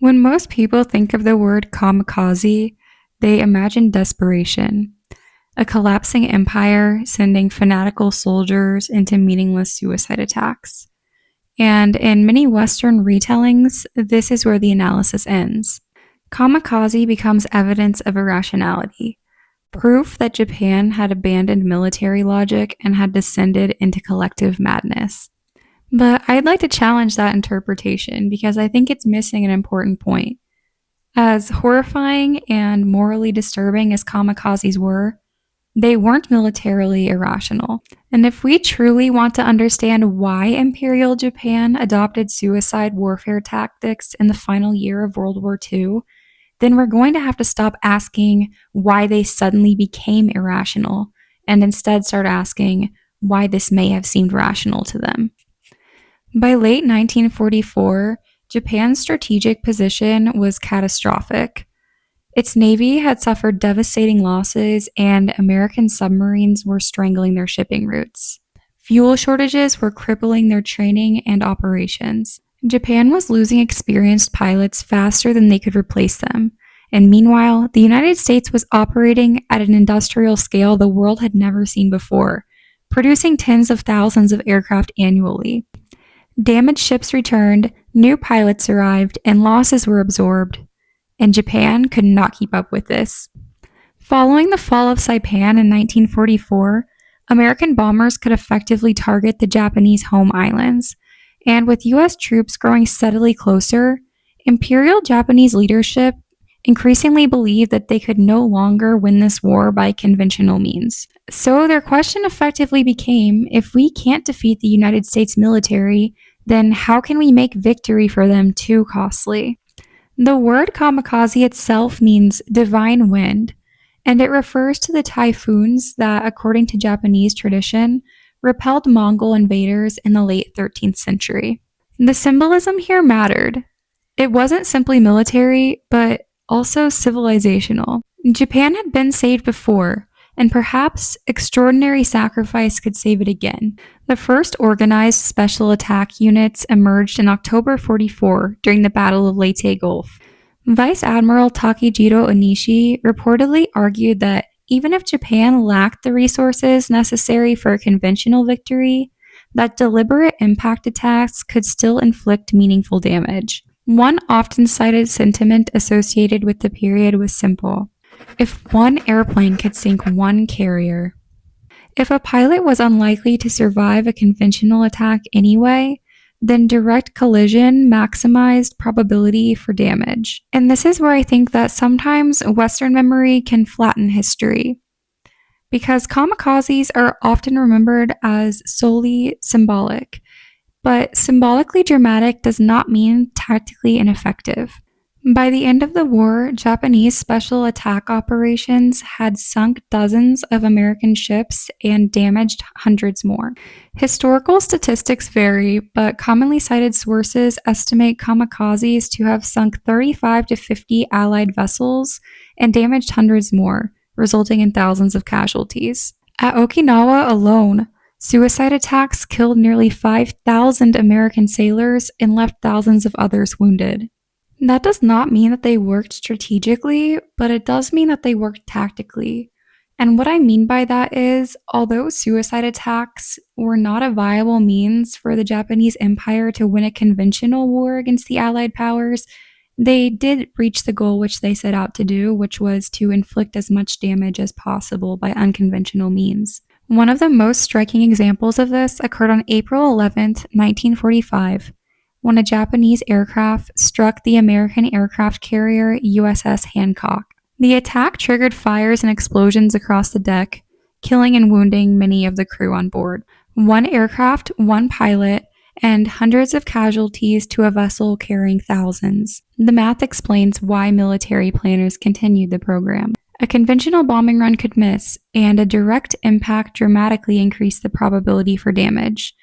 When most people think of the word kamikaze, they imagine desperation, a collapsing empire sending fanatical soldiers into meaningless suicide attacks. And in many Western retellings, this is where the analysis ends. Kamikaze becomes evidence of irrationality, proof that Japan had abandoned military logic and had descended into collective madness. But I'd like to challenge that interpretation because I think it's missing an important point. As horrifying and morally disturbing as kamikazes were, they weren't militarily irrational. And if we truly want to understand why Imperial Japan adopted suicide warfare tactics in the final year of World War II, then we're going to have to stop asking why they suddenly became irrational and instead start asking why this may have seemed rational to them. By late 1944, Japan's strategic position was catastrophic. Its navy had suffered devastating losses, and American submarines were strangling their shipping routes. Fuel shortages were crippling their training and operations. Japan was losing experienced pilots faster than they could replace them. And meanwhile, the United States was operating at an industrial scale the world had never seen before, producing tens of thousands of aircraft annually. Damaged ships returned, new pilots arrived, and losses were absorbed. And Japan could not keep up with this. Following the fall of Saipan in 1944, American bombers could effectively target the Japanese home islands. And with US troops growing steadily closer, Imperial Japanese leadership increasingly believed that they could no longer win this war by conventional means. So their question effectively became, if we can't defeat the United States military, then how can we make victory for them too costly? The word kamikaze itself means divine wind, and it refers to the typhoons that, according to Japanese tradition, repelled Mongol invaders in the late 13th century. The symbolism here mattered. It wasn't simply military, but also civilizational. Japan had been saved before, and perhaps extraordinary sacrifice could save it again. The first organized special attack units emerged in October 44 during the Battle of Leyte Gulf. Vice Admiral Takejiro Onishi reportedly argued that even if Japan lacked the resources necessary for a conventional victory, that deliberate impact attacks could still inflict meaningful damage. One often cited sentiment associated with the period was simple. If one airplane could sink one carrier, if a pilot was unlikely to survive a conventional attack anyway, then direct collision maximized probability for damage. And this is where I think that sometimes Western memory can flatten history, because kamikazes are often remembered as solely symbolic, but symbolically dramatic does not mean tactically ineffective. By the end of the war, Japanese special attack operations had sunk dozens of American ships and damaged hundreds more. Historical statistics vary, but commonly cited sources estimate kamikazes to have sunk 35 to 50 Allied vessels and damaged hundreds more, resulting in thousands of casualties. At Okinawa alone, suicide attacks killed nearly 5,000 American sailors and left thousands of others wounded. That does not mean that they worked strategically, but it does mean that they worked tactically. And what I mean by that is, although suicide attacks were not a viable means for the Japanese Empire to win a conventional war against the Allied powers, they did reach the goal which they set out to do, which was to inflict as much damage as possible by unconventional means. One of the most striking examples of this occurred on April 11th, 1945. When a Japanese aircraft struck the American aircraft carrier USS Hancock. The attack triggered fires and explosions across the deck, killing and wounding many of the crew on board. One aircraft, one pilot, and hundreds of casualties to a vessel carrying thousands. The math explains why military planners continued the program. A conventional bombing run could miss, and a direct impact dramatically increased the probability for damage.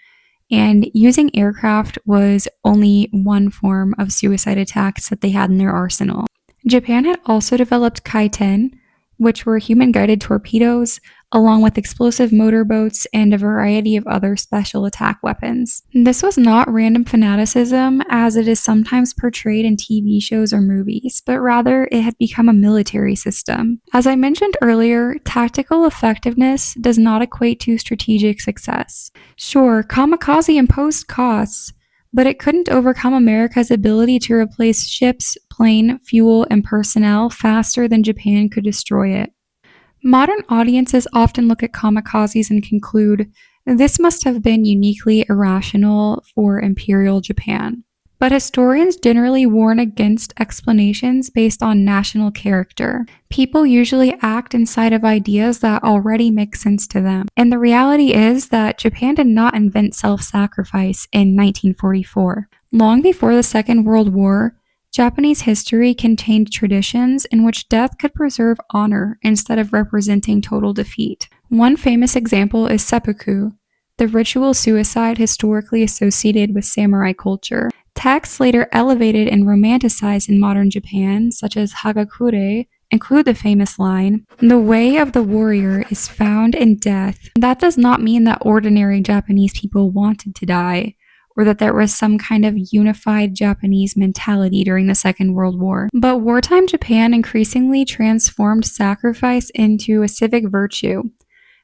And using aircraft was only one form of suicide attacks that they had in their arsenal. Japan had also developed Kai-10, which were human-guided torpedoes, along with explosive motorboats and a variety of other special attack weapons. This was not random fanaticism as it is sometimes portrayed in TV shows or movies, but rather it had become a military system. As I mentioned earlier, tactical effectiveness does not equate to strategic success. Sure, Kamikaze imposed costs, but it couldn't overcome America's ability to replace ships, plane, fuel, and personnel faster than Japan could destroy it. Modern audiences often look at kamikazes and conclude, this must have been uniquely irrational for Imperial Japan. But historians generally warn against explanations based on national character. People usually act inside of ideas that already make sense to them. And the reality is that Japan did not invent self-sacrifice in 1944. Long before the Second World War, Japanese history contained traditions in which death could preserve honor instead of representing total defeat. One famous example is seppuku, the ritual suicide historically associated with samurai culture. Texts later elevated and romanticized in modern Japan, such as Hagakure, include the famous line, "The way of the warrior is found in death." That does not mean that ordinary Japanese people wanted to die, or that there was some kind of unified Japanese mentality during the Second World War. But wartime Japan increasingly transformed sacrifice into a civic virtue,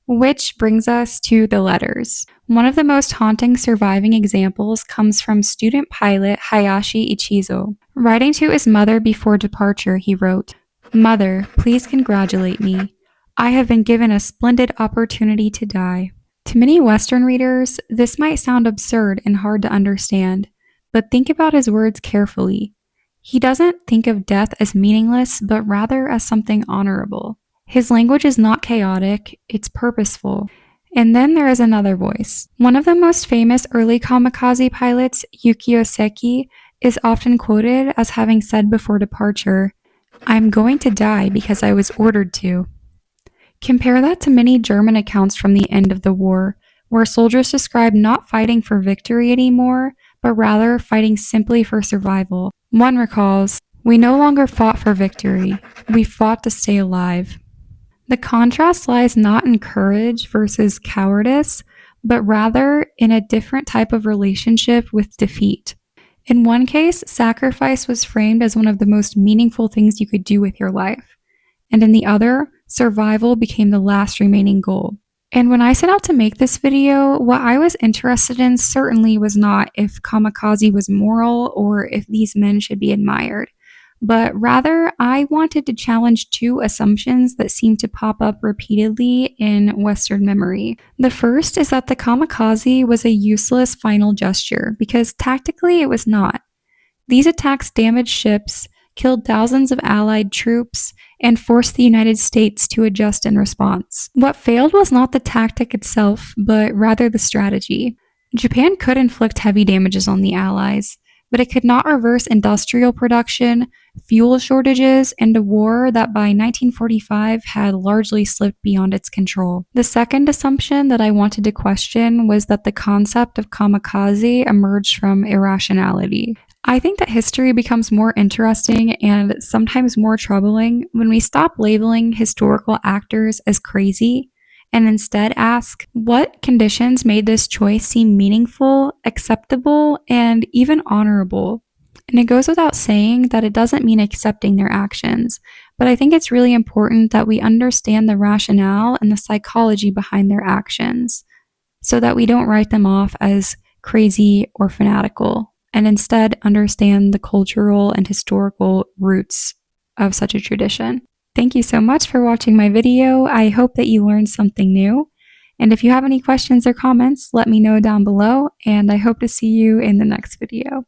which brings us to the letters. One of the most haunting surviving examples comes from student pilot Hayashi Ichizo. Writing to his mother before departure, he wrote, "Mother, please congratulate me. I have been given a splendid opportunity to die." To many Western readers, this might sound absurd and hard to understand, but think about his words carefully. He doesn't think of death as meaningless, but rather as something honorable. His language is not chaotic, it's purposeful. And then there is another voice. One of the most famous early kamikaze pilots, Yukio Seki, is often quoted as having said before departure, "I'm going to die because I was ordered to." Compare that to many German accounts from the end of the war, where soldiers describe not fighting for victory anymore, but rather fighting simply for survival. One recalls, "We no longer fought for victory, we fought to stay alive." The contrast lies not in courage versus cowardice, but rather in a different type of relationship with defeat. In one case, sacrifice was framed as one of the most meaningful things you could do with your life, and in the other, survival became the last remaining goal. And when I set out to make this video, what I was interested in certainly was not if kamikaze was moral or if these men should be admired, but rather I wanted to challenge two assumptions that seem to pop up repeatedly in Western memory. The first is that the kamikaze was a useless final gesture, because tactically it was not. These attacks damaged ships, killed thousands of Allied troops, and forced the United States to adjust in response. What failed was not the tactic itself, but rather the strategy. Japan could inflict heavy damages on the Allies, but it could not reverse industrial production, fuel shortages, and a war that by 1945 had largely slipped beyond its control. The second assumption that I wanted to question was that the concept of kamikaze emerged from irrationality. I think that history becomes more interesting and sometimes more troubling when we stop labeling historical actors as crazy and instead ask, what conditions made this choice seem meaningful, acceptable, and even honorable? And it goes without saying that it doesn't mean accepting their actions, but I think it's really important that we understand the rationale and the psychology behind their actions so that we don't write them off as crazy or fanatical, and instead understand the cultural and historical roots of such a tradition. Thank you so much for watching my video. I hope that you learned something new. And if you have any questions or comments, let me know down below, and I hope to see you in the next video.